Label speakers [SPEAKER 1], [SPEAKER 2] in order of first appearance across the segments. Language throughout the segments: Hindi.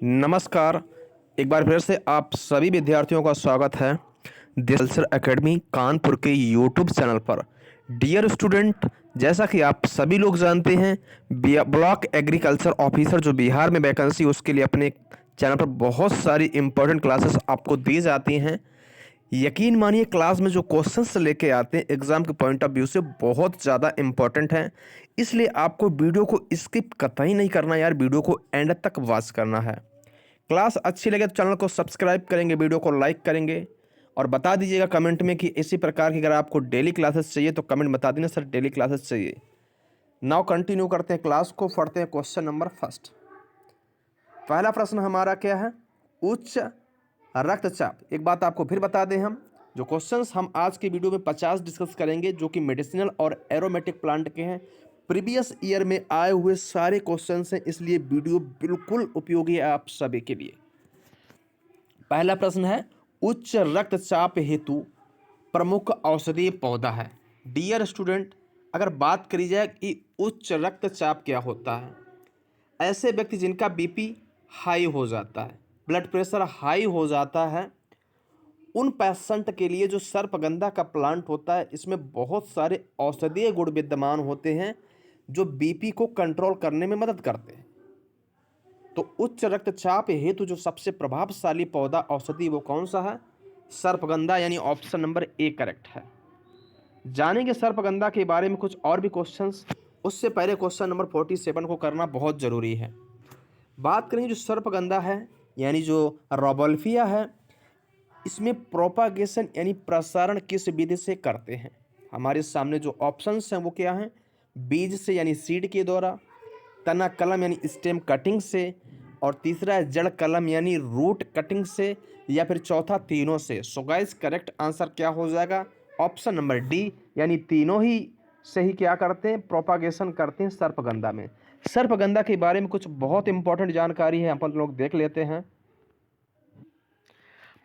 [SPEAKER 1] नमस्कार। एक बार फिर से आप सभी विद्यार्थियों का स्वागत है दिस कल्चर एकेडमी कानपुर के यूट्यूब चैनल पर। डियर स्टूडेंट, जैसा कि आप सभी लोग जानते हैं, ब्लॉक एग्रीकल्चर ऑफिसर जो बिहार में वैकेंसी उसके लिए अपने चैनल पर बहुत सारी इंपॉर्टेंट क्लासेस आपको दी जाती हैं। यकीन मानिए क्लास में जो क्वेश्चंस लेके आते हैं एग्जाम के पॉइंट ऑफ व्यू से बहुत ज़्यादा इंपॉर्टेंट हैं। इसलिए आपको वीडियो को स्किप कतई नहीं करना यार, वीडियो को एंड तक वॉच करना है। क्लास अच्छी लगे तो चैनल को सब्सक्राइब करेंगे, वीडियो को लाइक करेंगे और बता दीजिएगा कमेंट में कि इसी प्रकार की अगर आपको डेली क्लासेस चाहिए तो कमेंट बता देना सर डेली क्लासेस चाहिए। नाउ कंटिन्यू करते हैं क्लास को, पढ़ते हैं क्वेश्चन नंबर फर्स्ट। पहला प्रश्न हमारा क्या है? उच्च रक्तचाप। एक बात आपको फिर बता दें, हम जो क्वेश्चंस हम आज की वीडियो में 50 डिस्कस करेंगे जो कि मेडिसिनल और एरोमेटिक प्लांट के हैं, प्रीवियस ईयर में आए हुए सारे क्वेश्चंस हैं, इसलिए वीडियो बिल्कुल उपयोगी है आप सभी के लिए। पहला प्रश्न है, उच्च रक्तचाप हेतु प्रमुख औषधीय पौधा है। डियर स्टूडेंट, अगर बात करी जाए कि उच्च रक्तचाप क्या होता है, ऐसे व्यक्ति जिनका बीपी हाई हो जाता है, ब्लड प्रेशर हाई हो जाता है, उन पेशेंट के लिए जो सर्पगंधा का प्लांट होता है इसमें बहुत सारे औषधीय गुण विद्यमान होते हैं जो बीपी को कंट्रोल करने में मदद करते हैं। तो उच्च रक्तचाप हेतु जो सबसे प्रभावशाली पौधा औषधि वो कौन सा है? सर्पगंधा, यानी ऑप्शन नंबर ए करेक्ट है। जानेंगे सर्पगंधा के बारे में कुछ और भी क्वेश्चंस, उससे पहले क्वेश्चन नंबर 47 को करना बहुत ज़रूरी है। बात करेंगे जो सर्पगंधा है यानी जो रोबल्फिया है, इसमें प्रोपागेशन यानी प्रसारण किस विधि से करते हैं? हमारे सामने जो ऑप्शंस हैं वो क्या हैं? बीज से यानी सीड के द्वारा, तना कलम यानी स्टेम कटिंग से, और तीसरा है जड़ कलम यानी रूट कटिंग से, या फिर चौथा तीनों से। सो गाइस करेक्ट आंसर क्या हो जाएगा? ऑप्शन नंबर डी, यानी तीनों ही से ही क्या करते हैं? प्रोपागेशन करते हैं सर्पगंधा में। सर्पगंधा के बारे में कुछ बहुत इंपॉर्टेंट जानकारी है, अपन लोग देख लेते हैं।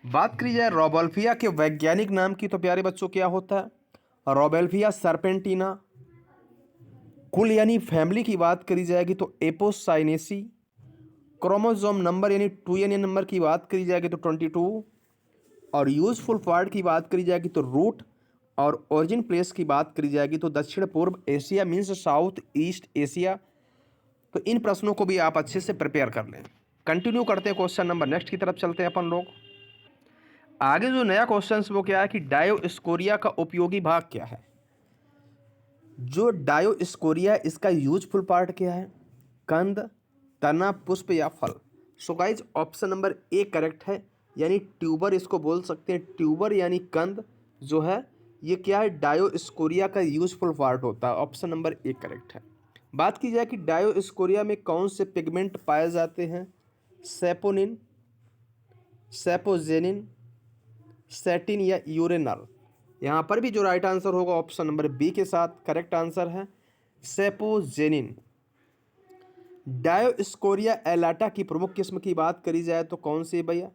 [SPEAKER 1] बात करी जाए रोबल्फिया के वैज्ञानिक नाम की तो प्यारे बच्चों क्या होता है? रोबल्फिया सर्पेंटिना। कुल यानी फैमिली की बात करी जाएगी तो एपोसाइनेसी। क्रोमोसोम नंबर यानी 2n नंबर की बात करी जाएगी तो 22, और यूजफुल पार्ट की बात करी जाएगी तो रूट, और ओरिजिन प्लेस की बात करी जाएगी तो दक्षिण पूर्व Asia means south east Asia. तो इन प्रश्नों को भी आप अच्छे से प्रिपेयर कर लें। कंटिन्यू करते हैं क्वेश्चन नंबर नेक्स्ट की तरफ चलते हैं अपन लोग। आगे जो नया क्वेश्चन वो क्या है कि डायोस्कोरिया का उपयोगी भाग क्या है? जो डायोस्कोरिया इसका यूजफुल पार्ट क्या है? कंद, तना, पुष्प या फल? So guys option number A correct है, यानी ट्यूबर इसको बोल सकते हैं। ट्यूबर यानी कंद जो है ये क्या है? डायोस्कोरिया का यूजफुल पार्ट होता है। ऑप्शन नंबर ए करेक्ट है। बात की जाए कि डायोस्कोरिया में कौन से पिगमेंट पाए जाते हैं? सेपोनिन, सेपोजेनिन, सेटिन या यूरेनल? यहाँ पर भी जो राइट आंसर होगा ऑप्शन नंबर बी के साथ करेक्ट आंसर है सेपोजेनिन। डायोस्कोरिया एलाटा की प्रमुख किस्म की बात करी जाए तो कौन सी भैया?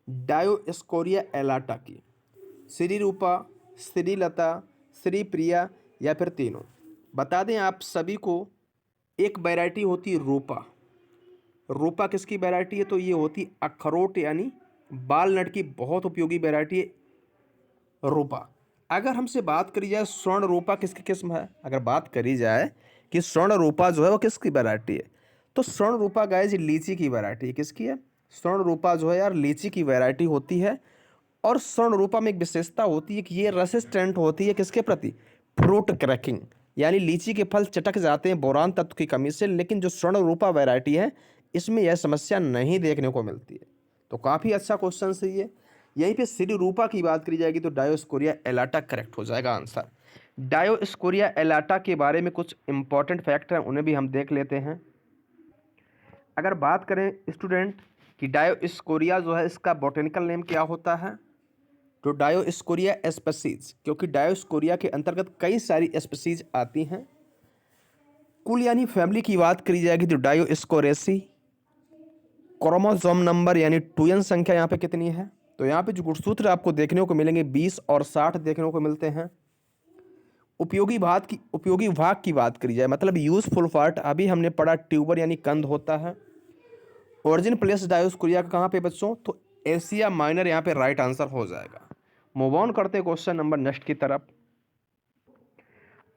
[SPEAKER 1] डायोस्कोरिया एलाटा की श्रीरूपा, श्रीलता, श्रीप्रिया या फिर तीनों? बता दें आप सभी को, एक वैरायटी होती है रूपा। रूपा किसकी वैरायटी है? तो ये होती अखरोट यानी बालनट की बहुत उपयोगी वैरायटी है रूपा। अगर हमसे बात करी जाए स्वर्ण रूपा किसकी किस्म है, अगर बात करी जाए कि स्वर्ण रूपा जो है वो किसकी वैरायटी है, तो स्वर्ण रूपा गाइस लीची की वैरायटी है। किसकी है? स्वर्ण रूपा जो है यार लीची की वैरायटी होती है। और स्वर्ण रूपा में एक विशेषता होती है कि ये रेसिस्टेंट होती है किसके प्रति? फ्रूट क्रैकिंग, यानी लीची के फल चटक जाते हैं बोरान तत्व की कमी से। लेकिन जो स्वर्ण रूपा वैरायटी है इसमें यह समस्या नहीं देखने को मिलती है। तो काफ़ी अच्छा क्वेश्चन है ये। यहीं पे श्री रूपा की बात करी जाएगी तो डायोस्कोरिया एलाटा करेक्ट हो जाएगा आंसर। डायोस्कोरिया एलाटा के बारे में कुछ इंपॉर्टेंट फैक्ट हैं, उन्हें भी हम देख लेते हैं। अगर बात करें स्टूडेंट कि डायोस्कोरिया जो है इसका बॉटेनिकल नेम क्या होता है, तो डायोस्कोरिया स्पीसीज, क्योंकि डायोस्कोरिया के अंतर्गत कई सारी स्पीसीज आती हैं। कुल यानी फैमिली की बात करी जाएगी तो डायोस्कोरेसी। क्रोमोसोम नंबर यानी 2n संख्या यहाँ पे कितनी है, तो यहाँ पे जो गुणसूत्र आपको देखने को मिलेंगे 20 और 60 देखने को मिलते हैं। उपयोगी भाग की बात करी जाए मतलब यूजफुल पार्ट, अभी हमने पढ़ा ट्यूबर यानी कंद होता है। ओरिजिन प्लेस डायोस्कोरिया का कहाँ पे बच्चों? तो एशिया माइनर यहाँ पे राइट आंसर हो जाएगा। मूव ऑन करते हैं क्वेश्चन नंबर नेक्स्ट की तरफ।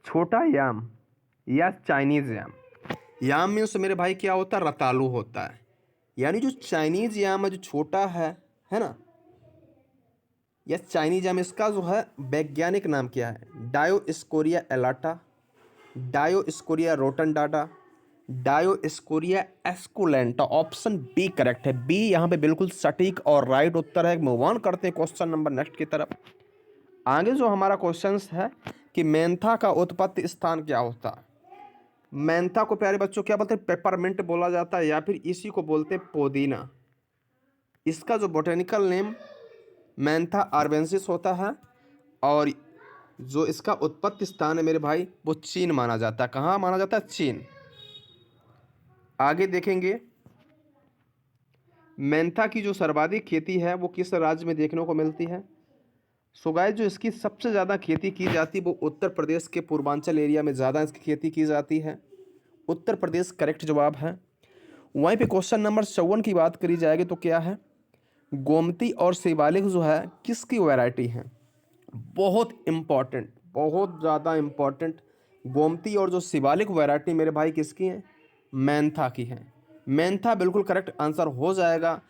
[SPEAKER 1] छोटा याम या चाइनीज याम, याम मीन्स मेरे भाई क्या होता है? रतालू होता है। यानी जो चाइनीज याम है जो छोटा है ना, या चाइनीज याम, इसका जो है वैज्ञानिक नाम क्या है? Dioscorea alata, Dioscorea rotundata, Dioscorea esculenta. Option B correct है। बी यहाँ पे बिल्कुल सटीक और राइट उत्तर है। मूव ऑन करते हैं क्वेश्चन नंबर नेक्स्ट की तरफ। आगे जो हमारा क्वेश्चन है कि मेंथा का उत्पत्ति स्थान क्या होता है? मेंथा को प्यारे बच्चों क्या बोलते हैं? पेपरमिंट बोला जाता है, या फिर इसी को बोलते हैं पुदीना। इसका जो बोटेनिकल नेम मेंथा आर्बेंसिस होता है, और जो इसका उत्पत्ति स्थान है मेरे भाई वो चीन माना जाता है। कहाँ माना जाता है? चीन। आगे देखेंगे मेंथा की जो सर्वाधिक खेती है वो किस राज्य में देखने को मिलती है? सो गाइस, जो इसकी सबसे ज़्यादा खेती की जाती है वो उत्तर प्रदेश के पूर्वांचल एरिया में ज़्यादा इसकी खेती की जाती है। उत्तर प्रदेश करेक्ट जवाब है। वहीं पे क्वेश्चन नंबर 54 की बात करी जाएगी तो क्या है? गोमती और शिवालिक जो है किसकी वैरायटी है? बहुत इम्पॉर्टेंट, बहुत ज़्यादा इम्पॉर्टेंट। गोमती और जो शिवालिक वैरायटी मेरे भाई किसकी है? मेंथा की है। मेंथा बिल्कुल करेक्ट आंसर हो जाएगा।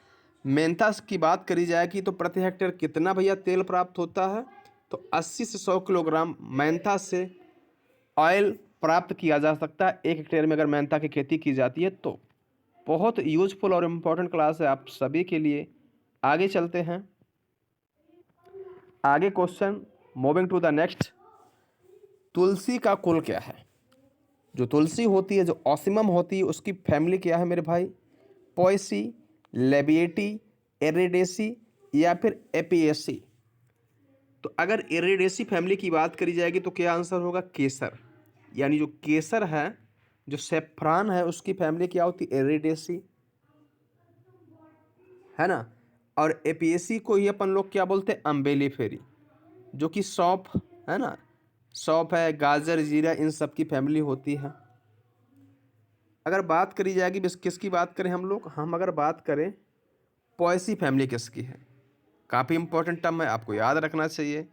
[SPEAKER 1] मेंथा की बात करी जाएगी तो प्रति हेक्टेयर कितना भैया तेल प्राप्त होता है? तो 80 से 100 किलोग्राम मेंथा से ऑयल प्राप्त किया जा सकता है 1 हेक्टेयर में, अगर मेंथा की खेती की जाती है तो। बहुत यूजफुल और इम्पोर्टेंट क्लास है आप सभी के लिए। आगे चलते हैं। आगे question, moving to the next. तुलसी का कुल क्या है? जो तुलसी होती है, जो ऑसिमम होती है, उसकी फैमिली क्या है मेरे भाई? पोएसी, लेबिएटी, एरिडेसी या फिर एपिएसी। तो अगर एरिडेसी फैमिली की बात करी जाएगी तो क्या आंसर होगा? केसर। यानी जो केसर है, जो सेफ्रॉन है, उसकी फैमिली क्या होती है? एरिडेसी, है ना। और एपिएसी को ही अपन लोग क्या बोलते हैं? अम्बेली फेरी। जो कि सौंफ है ना, सौंफ है, गाजर, जीरा, इन सब की फैमिली होती है। अगर बात करी जाएगी बस किसकी बात करें हम लोग? हम अगर बात करें पॉयसी फैमिली किसकी है? काफ़ी इंपॉर्टेंट टर्म है, आपको याद रखना चाहिए।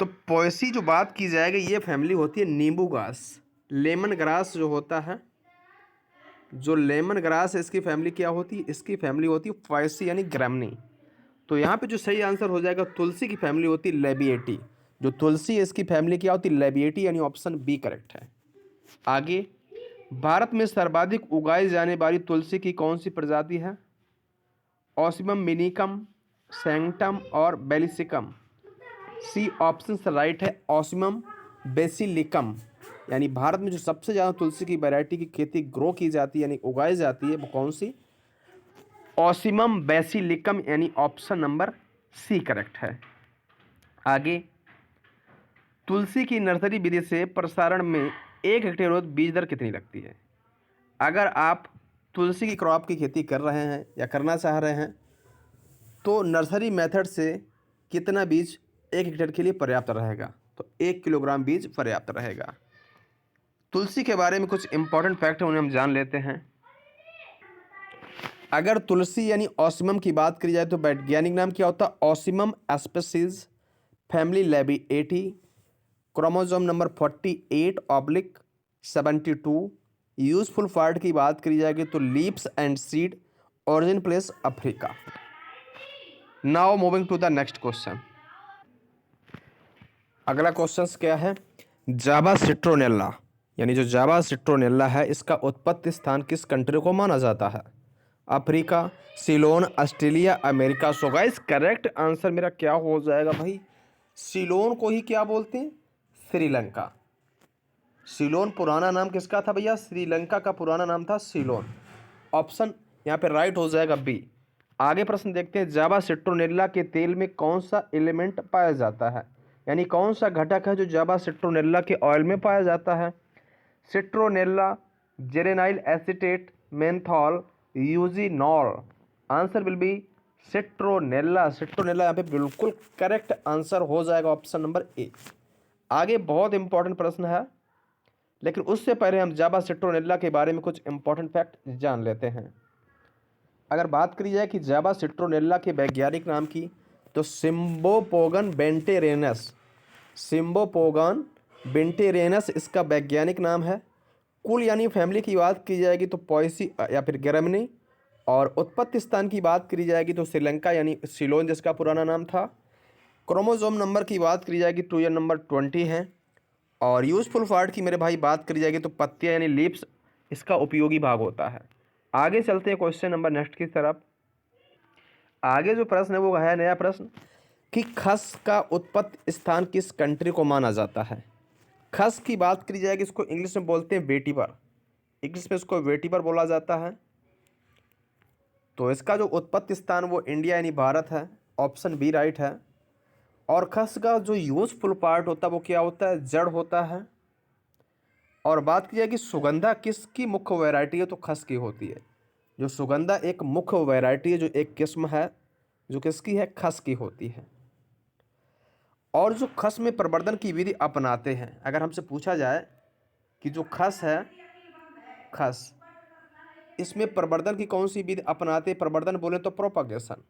[SPEAKER 1] तो पॉयसी जो बात की जाएगी ये फैमिली होती है नींबू घास, लेमन ग्रास जो होता है। जो लेमन ग्रास है इसकी फैमिली क्या होती है? इसकी फैमिली होती है पॉयसी यानी ग्रामनी। तो यहाँ पे जो सही आंसर हो जाएगा, तुलसी की फैमिली होती है लेबिएटी। जो तुलसी है इसकी फैमिली क्या होती है? लेबिएटी, यानी ऑप्शन बी करेक्ट है। आगे, भारत में सर्वाधिक उगाई जाने वाली तुलसी की कौन सी प्रजाति है? ऑसिमम मिनिकम, सैंक्टम और बेलिसिकम। सी ऑप्शन राइट है, ऑसिमम बेसिलिकम। यानी भारत में जो सबसे ज़्यादा तुलसी की वैरायटी की खेती ग्रो की जाती है यानी उगाई जाती है वो कौन सी? ऑसिमम बेसिलिकम, यानी ऑप्शन नंबर सी करेक्ट है। आगे, तुलसी की नर्सरी विधि से प्रसारण में 1 हेक्टेयर रोज बीज दर कितनी लगती है? अगर आप तुलसी की क्रॉप की खेती कर रहे हैं या करना चाह रहे हैं तो नर्सरी मेथड से कितना बीज 1 हेक्टेयर के लिए पर्याप्त रहेगा? तो 1 किलोग्राम बीज पर्याप्त रहेगा। तुलसी के बारे में कुछ इंपॉर्टेंट फैक्ट है, उन्हें हम जान लेते हैं। अगर तुलसी यानी ऑसिमम की बात करी जाए तो वैज्ञानिक नाम क्या होता है? Ocimum species, family Labiatae, chromosome number 48/72। Useful part की बात करी जाएगी तो leaves and seed, origin place Africa. Now moving to the next question. अगला क्वेश्चन क्या है? जावा सिट्रोनेला, यानी जो जावा सिट्रोनेला है इसका उत्पत्ति स्थान किस कंट्री को माना जाता है? Africa, Ceylon, Australia, America. So guys, correct answer मेरा क्या हो जाएगा भाई? सिलोन को ही क्या बोलते हैं? श्रीलंका। सिलोन पुराना नाम किसका था भैया? श्रीलंका का पुराना नाम था सिलोन। ऑप्शन यहाँ पे राइट हो जाएगा बी। आगे प्रश्न देखते हैं, जावा सिट्रोनेला के तेल में कौन सा एलिमेंट पाया जाता है? यानी कौन सा घटक है जो जावा सिट्रोनेला के ऑयल में पाया जाता है? Citronella, geranyl acetate, menthol, eugenol. Answer will be citronella. Citronella यहाँ पे बिल्कुल करेक्ट आंसर हो जाएगा, ऑप्शन नंबर ए। आगे बहुत इंपॉर्टेंट प्रश्न है, लेकिन उससे पहले हम जावा सिट्रोनेला के बारे में कुछ इंपॉर्टेंट फैक्ट जान लेते हैं। अगर बात करी जाए कि जावा सिट्रोनेला के वैज्ञानिक नाम की, तो सिम्बोपोगन बेंटेरेनस, सिम्बोपोगन बेंटेरेनस इसका वैज्ञानिक नाम है। कुल यानी फैमिली की बात की जाएगी तो पॉयसी या फिर गेरमनी, और उत्पत्ति स्थान की बात करी जाएगी तो श्रीलंका यानी सिलोन जिसका पुराना नाम था। क्रोमोसोम नंबर की बात करी जाएगी तो ये नंबर 20 है। और यूजफुल पार्ट की मेरे भाई बात करी जाएगी तो पत्तियाँ यानी लीव्स इसका उपयोगी भाग होता है। आगे चलते हैं क्वेश्चन नंबर नेक्स्ट की तरफ। आगे जो प्रश्न है वो है नया प्रश्न कि खस का उत्पत्ति स्थान किस कंट्री को माना जाता है। खस की बात करी जाएगी, इसको इंग्लिश में बोलते हैं वेटिवर, इंग्लिश में इसको वेटिवर बोला जाता है। तो इसका जो उत्पत्ति स्थान वो इंडिया यानी भारत है, ऑप्शन बी राइट है। और खस का जो यूजफुल पार्ट होता है वो क्या होता है, जड़ होता है। और बात की जाए कि सुगंधा किसकी मुख्य वैरायटी है, तो खस की होती है। जो सुगंधा एक मुख्य वैरायटी है, जो एक किस्म है जो किसकी है, खस की होती है। और जो खस में प्रवर्धन की विधि अपनाते हैं, अगर हमसे पूछा जाए कि जो खस है, खस इसमें प्रवर्धन की कौन सी विधि अपनाते हैं, प्रवर्धन बोले तो प्रोपागेशन,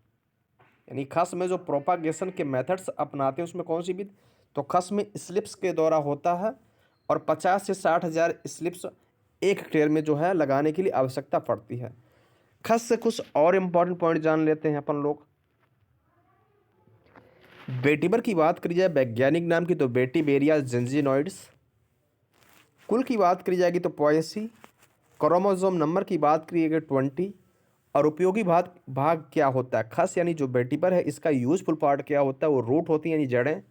[SPEAKER 1] यानी खस में जो प्रोपागेशन के मेथड्स अपनाते हैं उसमें कौन सी विधि, तो खस में स्लिप्स के द्वारा होता है। और 50 से 60 हज़ार स्लिप्स एक हेक्टेयर में जो है लगाने के लिए आवश्यकता पड़ती है। खस से कुछ और इम्पॉर्टेंट पॉइंट जान लेते हैं अपन लोग। वेटिवर की बात करी जाए वैज्ञानिक नाम की, तो वेटिवेरिया जिंजिनोइड्स। कुल की बात करी जाएगी तो पॉयसी। क्रोमोसोम नंबर की बात करी जाएगी 20। और उपयोगी भाग भाग क्या होता है, खस यानी जो वेटिवर है इसका यूजफुल पार्ट क्या होता है, वो रूट होती है यानी जड़ें।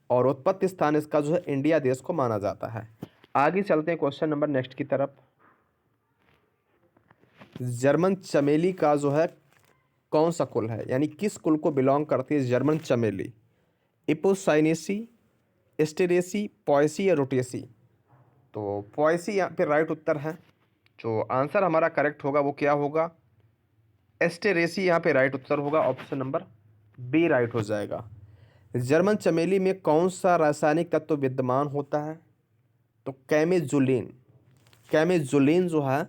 [SPEAKER 1] और उत्पत्ति स्थान इसका जो है इंडिया देश को माना जाता है। आगे चलते हैं क्वेश्चन नंबर नेक्स्ट की तरफ। जर्मन चमेली का जो है कौन सा कुल है, यानी किस कुल को बिलोंग करती है जर्मन चमेली, इपोसाइनेसी, एस्टेरेसी, पॉयसी या रोटेसी। तो पॉयसी यहाँ पे राइट उत्तर है। जो आंसर हमारा करेक्ट होगा वो क्या होगा, एस्टेरेसी यहाँ पे राइट उत्तर होगा, ऑप्शन नंबर बी राइट हो जाएगा। जर्मन चमेली में कौन सा रासायनिक तत्व विद्यमान होता है, तो कैमेजुलिन। कैमेजुलिन जो है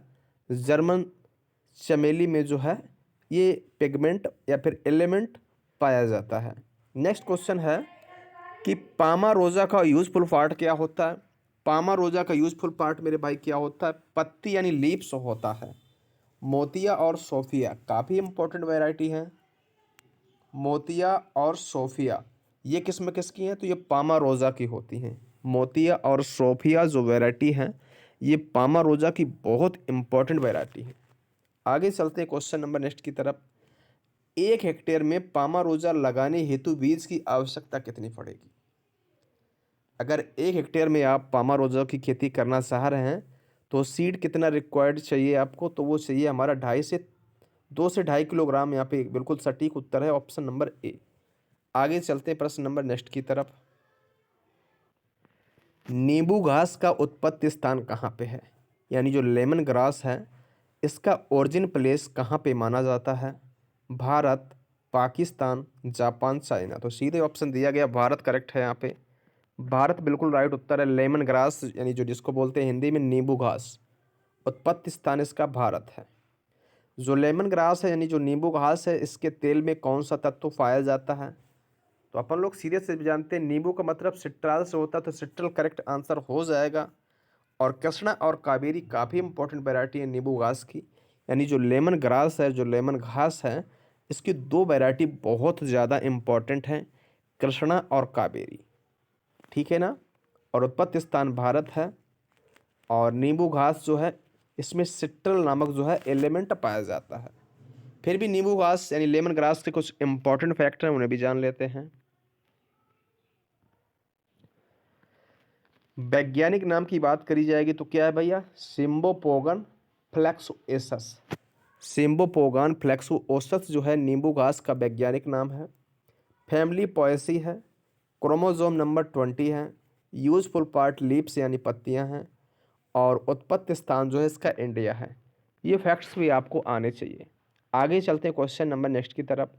[SPEAKER 1] जर्मन चमेली में जो है ये पिगमेंट या फिर एलिमेंट पाया जाता है। नेक्स्ट क्वेश्चन है कि पामा रोजा का यूजफुल पार्ट क्या होता है। पामा रोजा का यूजफुल पार्ट मेरे भाई क्या होता है, पत्ती यानी लीव्स होता है। मोतिया और सोफिया काफ़ी इंपॉर्टेंट वैरायटी है। मोतिया और सोफिया ये किस्म किसकी हैं, तो ये पामा रोजा की होती हैं। मोतिया और सोफिया जो वैरायटी हैं ये पामा रोजा की बहुत इंपॉर्टेंट वैरायटी है। आगे चलते हैं क्वेश्चन नंबर नेक्स्ट की तरफ। 1 हेक्टेयर में पामा रोजा लगाने हेतु बीज की आवश्यकता कितनी पड़ेगी। अगर 1 हेक्टेयर में आप पामा रोजा की खेती करना चाह रहे हैं तो सीड कितना रिक्वायर्ड चाहिए आपको, तो वो चाहिए हमारा 2 से 2.5 किलोग्राम। यहाँ पे बिल्कुल सटीक उत्तर है ऑप्शन नंबर ए। आगे चलते हैं प्रश्न नंबर नेक्स्ट की तरफ। नींबू घास का उत्पत्ति स्थान कहाँ पे है, यानी जो लेमन ग्रास है इसका ओरिजिन प्लेस कहाँ पे माना जाता है, भारत, पाकिस्तान, जापान, चाइना। तो सीधे ऑप्शन दिया गया भारत करेक्ट है। यहाँ पे भारत बिल्कुल राइट उत्तर है। लेमन ग्रास यानी जो जिसको बोलते हैं हिंदी में नींबू घास, उत्पत्ति स्थान इसका भारत है। जो लेमन ग्रास है यानी जो नींबू घास है इसके तेल में कौन सा तत्व पाया जाता है, तो अपन लोग सीधे से जानते हैं नींबू का मतलब सिट्राल से होता है, तो सिट्रल करेक्ट आंसर हो जाएगा। और कृष्णा और कावेरी काफ़ी इंपॉर्टेंट वैरायटी है नींबू घास की, यानी जो लेमन ग्रास है, जो लेमन घास है इसकी 2 वैरायटी बहुत ज़्यादा इम्पॉर्टेंट हैं, कृष्णा और कावेरी, ठीक है ना। और उत्पत्ति स्थान भारत है। और नींबू घास जो है इसमें सिट्रल नामक जो है एलिमेंट पाया जाता है। फिर भी नींबू घास यानी लेमन ग्रास के कुछ इंपॉर्टेंट फैक्टर हैं उन्हें भी जान लेते हैं। वैज्ञानिक नाम की बात करी जाएगी तो क्या है भैया, सिम्बोपोगन फ्लेक्सोएसस। सिम्बोपोगन फ्लेक्सोओसस जो है नींबू घास का वैज्ञानिक नाम है। फैमिली पॉयसी है। क्रोमोसोम नंबर 20 है। यूजफुल पार्ट लीव्स यानी पत्तियां हैं। और उत्पत्ति स्थान जो है इसका इंडिया है। ये फैक्ट्स भी आपको आने चाहिए। आगे चलते हैं क्वेश्चन नंबर नेक्स्ट की तरफ।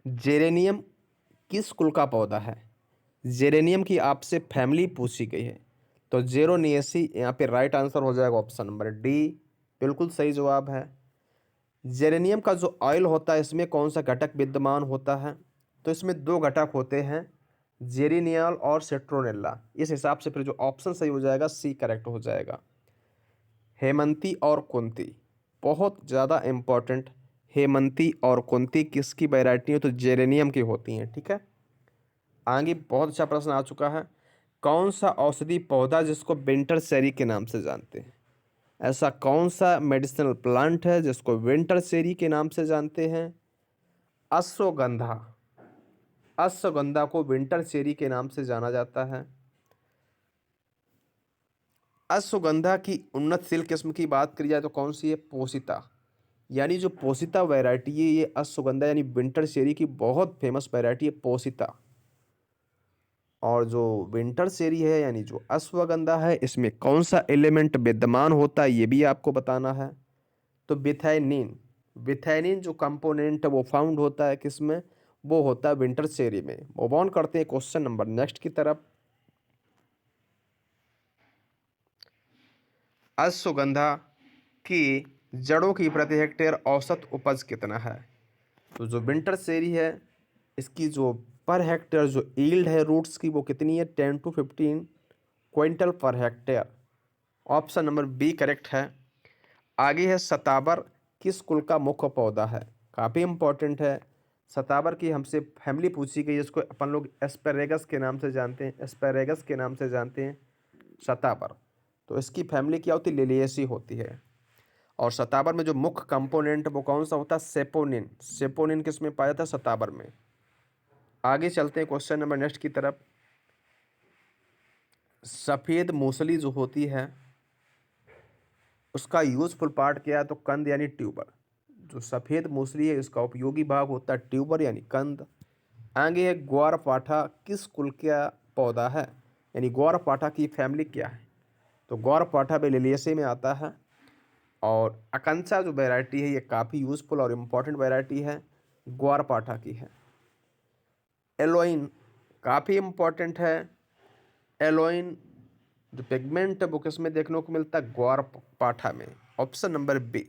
[SPEAKER 1] जेरेनियम किस कुल का पौधा है, जेरेनियम की आपसे फैमिली पूछी गई है, तो जेरोनियसी यहाँ पे राइट आंसर हो जाएगा ऑप्शन नंबर डी, बिल्कुल सही जवाब है। जेरेनियम का जो ऑयल होता है इसमें कौन सा घटक विद्यमान होता है? तो इसमें दो घटक होते हैं, जेरेनियल और सेट्रोनेला। इस हिसाब से फिर जो ऑप्शन सही हो जाएगा सी करेक्ट हो जाएगा। हेमंती और कुंती बहुत ज़्यादा इम्पोर्टेंट। हेमंती और कुंती किसकी वैरायटी है? तो जेरेनियम की होती हैं, ठीक है। आगे बहुत अच्छा प्रश्न आ चुका है। कौन सा औषधि पौधा जिसको विंटर सेरी के नाम से जानते हैं? ऐसा कौन सा मेडिसिनल प्लांट है जिसको विंटर सेरी के नाम से जानते हैं? अश्वगंधा। अश्वगंधा को विंटर सेरी के नाम से जाना जाता है। अश्वगंधा की उन्नतशील किस्म की बात करी जाए तो कौन सी है? पोसिता। यानी जो पोसिता वैरायटी है ये अश्वगंधा यानी विंटर सेरी की बहुत फेमस वैरायटी है पोसिता। और जो विंटर सेरी है यानी जो अश्वगंधा है इसमें कौन सा एलिमेंट विद्यमान होता है ये भी आपको बताना है। तो बिथाइनिन। बिथाइनिन जो कंपोनेंट है वो फाउंड होता है किसमें? वो होता है विंटर सेरी में। मूव ऑन करते हैं क्वेश्चन नंबर नेक्स्ट की तरफ। अश्वगंधा की जड़ों की प्रति हेक्टेयर औसत उपज कितना है? तो जो विंटर सेरी है इसकी जो पर हेक्टेयर जो यील्ड है रूट्स की वो कितनी है? 10 to 15 क्विंटल पर hectare. Option number B correct है। आगे है सताबर किस कुल का मुख्य पौधा है? काफ़ी इंपॉर्टेंट है। सताबर की हमसे फैमिली पूछी गई जिसको अपन लोग एस्पेरेगस के नाम से जानते हैं, एस्पेरेगस के नाम से जानते हैं सताबर। तो इसकी फैमिली क्या होती है? लिलिएसी होती है। और सताबर में जो मुख्य कंपोनेंट वो कौन सा होता है? सेपोनिन। सेपोनिन किस में पाया था? सताबर में। आगे चलते हैं क्वेश्चन नंबर नेक्स्ट की तरफ। सफ़ेद मूसली जो होती है उसका यूजफुल पार्ट क्या है? तो कंद यानी ट्यूबर। जो सफ़ेद मूसली है इसका उपयोगी भाग होता है ट्यूबर यानी कंद। आगे है ग्वारपाठा किस कुल का पौधा है? यानी ग्वारपाठा की फैमिली क्या है? तो ग्वारपाठा बेलिलियेसी में आता है। और अकंचा जो वैरायटी है ये काफ़ी यूजफुल और इम्पॉर्टेंट वैरायटी है, ग्वारपाठा की है। एलोइन काफ़ी इम्पॉर्टेंट है। एलोइन जो पिगमेंट है वो किस में देखने को मिलता है? ग्वारपाठा में। Option number B.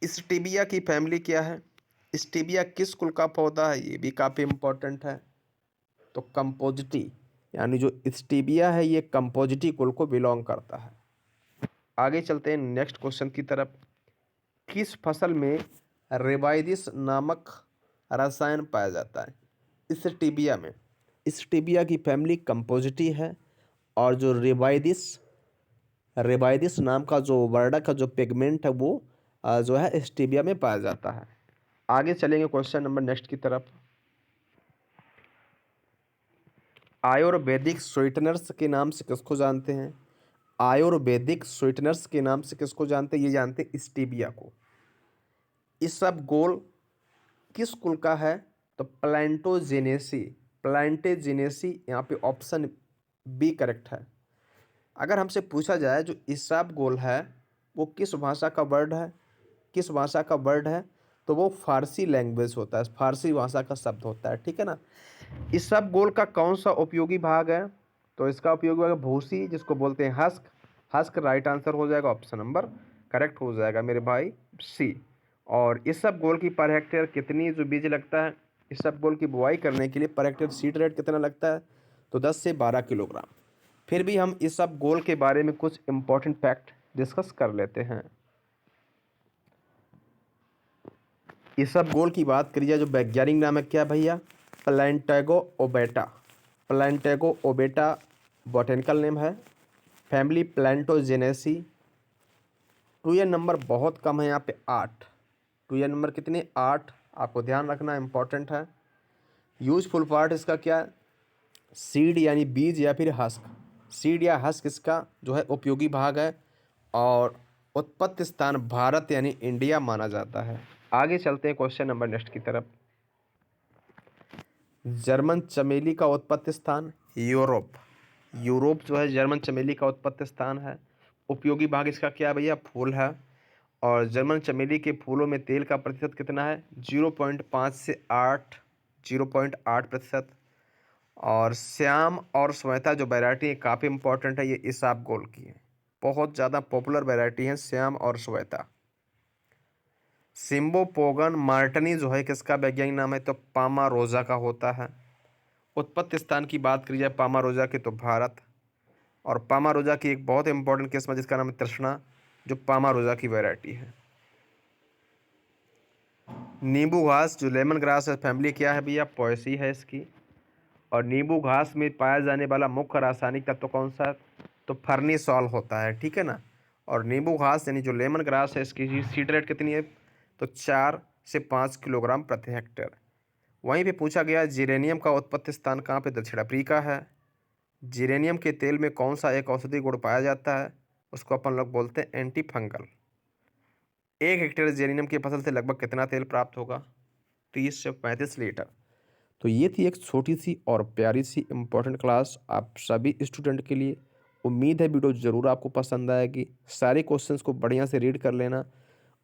[SPEAKER 1] स्टीबिया की फैमिली क्या है? स्टीबिया किस कुल का पौधा है? ये भी काफ़ी इम्पोर्टेंट है। तो कंपोजिटी यानी जो स्टीबिया है ये कंपोजिटी कुल को बिलोंग करता है। आगे चलते हैं नेक्स्ट क्वेश्चन की तरफ। किस फसल में रेबाइदिस नामक रसायन पाया जाता है? स्टीबिया में। स्टीबिया की फैमिली कंपोजिटी है। और जो रेबाइदिस रेबाइदिस नाम का जो वर्णक का जो पिगमेंट है वो जो है स्टीबिया में पाया जाता है। आगे चलेंगे क्वेश्चन नंबर नेक्स्ट की तरफ। आयुर्वेदिक स्वीटनर्स के नाम से किसको जानते हैं? आयुर्वेदिक स्वीटनर्स के नाम से किसको जानते हैं? ये जानते हैं स्टीबिया को। इस सब गोल किस कुल का है? तो प्लांटोजेनेसी। प्लांटेजेनेसी यहाँ पे ऑप्शन बी करेक्ट है। अगर हमसे पूछा जाए जो इसबगोल है वो किस भाषा का वर्ड है? किस भाषा का वर्ड है? तो वो फारसी लैंग्वेज होता है, फारसी भाषा का शब्द होता है, ठीक है ना। इसबगोल का कौन सा उपयोगी भाग है? तो इसका उपयोगी भाग है भूसी जिसको बोलते हैं हस्क। हस्क राइट आंसर हो जाएगा, ऑप्शन नंबर करेक्ट हो जाएगा मेरे भाई सी। और इसबगोल की पर हेक्टेयर कितनी जो बीज लगता है? इसबगोल की बुआई करने के लिए पर हेक्टेयर सीड रेट कितना लगता है? तो 10 से 12 किलोग्राम। फिर भी हम इसबगोल के बारे में कुछ इंपॉर्टेंट फैक्ट डिस्कस कर लेते हैं। इसबगोल की बात करी जाए जो वैज्ञानिक नाम है क्या भैया? प्लांटेगो ओबेटा। प्लांटेगो ओबेटा बॉटेनिकल नेम है। फैमिली प्लांटोजेनेसी। टू ईयर नंबर बहुत कम है यहाँ पे 8। टू ईयर नंबर कितने? 8। आपको ध्यान रखना इंपॉर्टेंट है। यूजफुल पार्ट इसका क्या है? सीड यानी बीज या फिर हस्क। सीड या हस्क इसका जो है उपयोगी भाग है। और उत्पत्ति स्थान भारत यानी इंडिया माना जाता है। आगे चलते हैं क्वेश्चन नंबर नेक्स्ट की तरफ। जर्मन चमेली का उत्पत्ति स्थान? यूरोप। यूरोप जो है जर्मन चमेली का उत्पत्ति स्थान है। उपयोगी भाग इसका क्या है भैया? फूल है। और जर्मन चमेली के फूलों में तेल का प्रतिशत कितना है? 0.5 से 8, 0.8%। और श्याम और श्वेता जो वैरायटी है काफ़ी इंपॉर्टेंट है, ये इसबगोल की है। बहुत ज़्यादा पॉपुलर वैरायटी है श्याम और श्वेता। सिम्बोपोगन मार्टनी जो है किसका वैज्ञानिक नाम है, तो पामारोजा का होता है। उत्पत्ति स्थान की बात करी जाए पामारोजा के तो भारत। और पामारोजा की एक बहुत इंपॉर्टेंट किस्म है जिसका नाम है तृष्णा, जो पामारोजा की वैरायटी है। नींबू घास जो लेमन ग्रास है फैमिली क्या है भैया, पोएसी है इसकी। और नींबू घास में पाया जाने वाला मुख्य रासायनिक तत्व कौन सा है, तो फर्नीसॉल होता है, ठीक है ना। और नींबू घास यानी जो लेमन ग्रास है इसकी सीड रेट कितनी है, तो 4 से 5 किलोग्राम प्रति हेक्टेयर। वहीं पे पूछा गया जीरेनियम का उत्पत्ति स्थान कहाँ पे, दक्षिण अफ्रीका है। जीरेनियम के तेल में कौन सा एक औषधि गुण पाया जाता है, उसको अपन लोग बोलते हैं एंटी फंगल। 1 हेक्टेयर जीरेनियम की फसल से लगभग कितना तेल प्राप्त होगा, 30 से 35 लीटर। तो ये थी एक छोटी सी और प्यारी सी इम्पोर्टेंट क्लास आप सभी स्टूडेंट के लिए। उम्मीद है वीडियो ज़रूर आपको पसंद आएगी। सारे क्वेश्चंस को बढ़िया से रीड कर लेना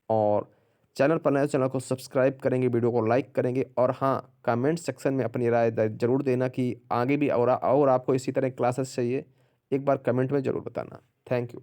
[SPEAKER 1] और चैनल पर नए चैनल को सब्सक्राइब करेंगे, वीडियो को लाइक करेंगे और हाँ, कमेंट सेक्शन में अपनी राय ज़रूर देना कि आगे भी और आपको इसी तरह क्लासेस चाहिए, एक बार कमेंट में ज़रूर बताना। Thank you.